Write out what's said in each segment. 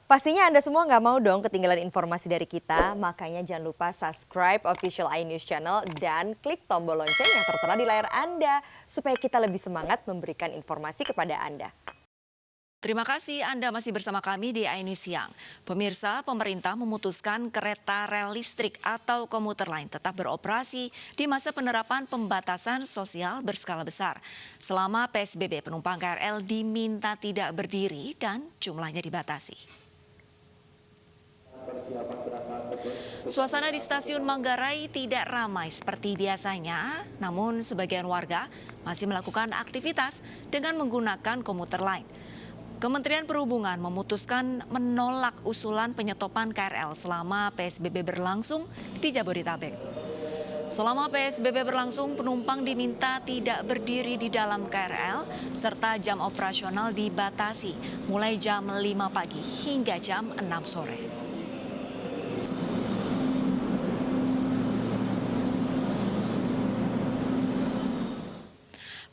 Pastinya Anda semua nggak mau dong ketinggalan informasi dari kita, makanya jangan lupa subscribe official iNews Channel dan klik tombol lonceng yang tertera di layar Anda, supaya kita lebih semangat memberikan informasi kepada Anda. Terima kasih Anda masih bersama kami di iNews Siang. Pemirsa, pemerintah memutuskan kereta rel listrik atau komuter lain tetap beroperasi di masa penerapan pembatasan sosial berskala besar. Selama PSBB, penumpang KRL diminta tidak berdiri dan jumlahnya dibatasi. Suasana di stasiun Manggarai tidak ramai seperti biasanya, namun sebagian warga masih melakukan aktivitas dengan menggunakan komuter lain. Kementerian Perhubungan memutuskan menolak usulan penyetopan KRL selama PSBB berlangsung di Jabodetabek. Selama PSBB berlangsung, penumpang diminta tidak berdiri di dalam KRL serta jam operasional dibatasi mulai jam 5 pagi hingga jam 6 sore.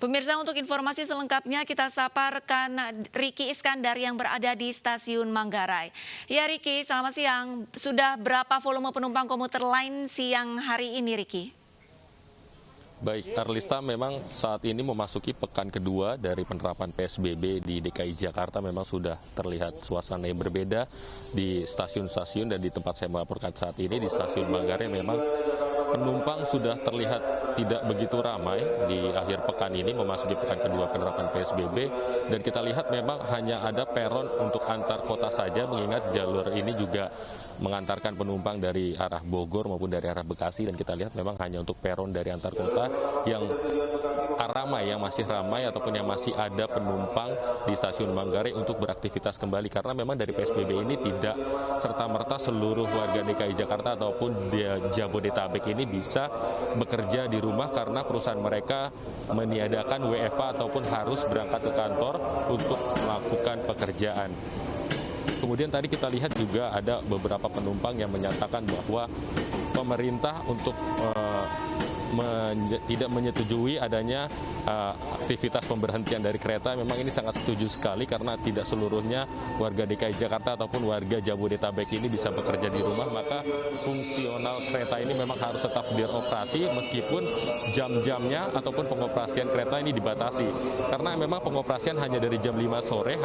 Pemirsa, untuk informasi selengkapnya kita sapa rekan Riki Iskandar yang berada di stasiun Manggarai. Ya Riki, selamat siang. Sudah berapa volume penumpang komuter lain siang hari ini, Riki? Baik, Arlista, memang saat ini memasuki pekan kedua dari penerapan PSBB di DKI Jakarta. Memang sudah terlihat suasana yang berbeda di stasiun-stasiun, dan di tempat saya melaporkan saat ini di stasiun Manggarai memang penumpang sudah terlihat tidak begitu ramai di akhir pekan ini memasuki pekan kedua penerapan PSBB, dan kita lihat memang hanya ada peron untuk antar kota saja, mengingat jalur ini juga mengantarkan penumpang dari arah Bogor maupun dari arah Bekasi, dan kita lihat memang hanya untuk peron dari antar kota yang ramai, yang masih ramai ataupun yang masih ada penumpang di stasiun Manggarai untuk beraktivitas kembali, karena memang dari PSBB ini tidak serta-merta seluruh warga DKI Jakarta ataupun di Jabodetabek ini bisa bekerja di rumah, karena perusahaan mereka meniadakan WFH ataupun harus berangkat ke kantor untuk melakukan pekerjaan. Kemudian tadi kita lihat juga ada beberapa penumpang yang menyatakan bahwa pemerintah untuk tidak menyetujui adanya aktivitas pemberhentian dari kereta. Memang ini sangat setuju sekali, karena tidak seluruhnya warga DKI Jakarta ataupun warga Jabodetabek ini bisa bekerja di rumah, maka fungsional kereta ini memang harus tetap beroperasi meskipun jam-jamnya ataupun pengoperasian kereta ini dibatasi, karena memang pengoperasian hanya dari jam 5 sore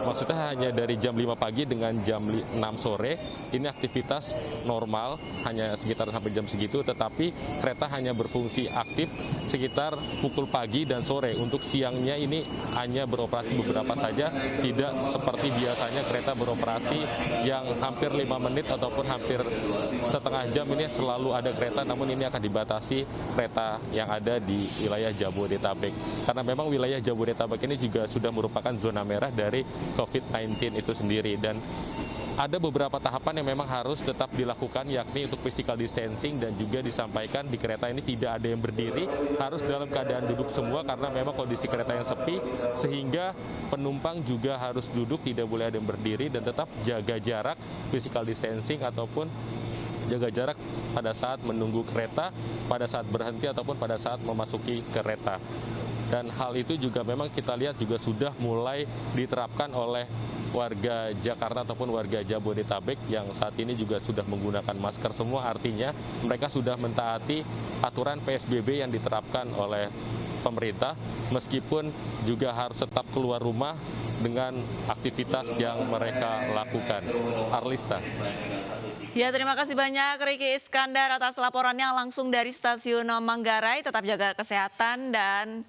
maksudnya hanya dari jam 5 pagi dengan jam 6 sore. Ini aktivitas normal hanya sekitar sampai jam segitu, tetapi kereta hanya berfungsi aktif sekitar pukul pagi dan sore. Untuk siangnya ini hanya beroperasi beberapa saja, tidak seperti biasanya kereta beroperasi yang hampir 5 menit ataupun hampir setengah jam. Ini selalu ada kereta, namun ini akan dibatasi kereta yang ada di wilayah Jabodetabek, karena memang wilayah Jabodetabek ini juga sudah merupakan zona merah dari COVID-19 itu sendiri, dan ada beberapa tahapan yang memang harus tetap dilakukan, yakni untuk physical distancing, dan juga disampaikan di kereta ini tidak ada yang berdiri, harus dalam keadaan duduk semua, karena memang kondisi kereta yang sepi, sehingga penumpang juga harus duduk, tidak boleh ada yang berdiri, dan tetap jaga jarak, physical distancing ataupun jaga jarak pada saat menunggu kereta, pada saat berhenti ataupun pada saat memasuki kereta. Dan hal itu juga memang kita lihat juga sudah mulai diterapkan oleh warga Jakarta ataupun warga Jabodetabek yang saat ini juga sudah menggunakan masker semua. Artinya mereka sudah mentaati aturan PSBB yang diterapkan oleh pemerintah, meskipun juga harus tetap keluar rumah dengan aktivitas yang mereka lakukan. Arlista. Ya, terima kasih banyak Riki Iskandar atas laporannya langsung dari stasiun Manggarai. Tetap jaga kesehatan dan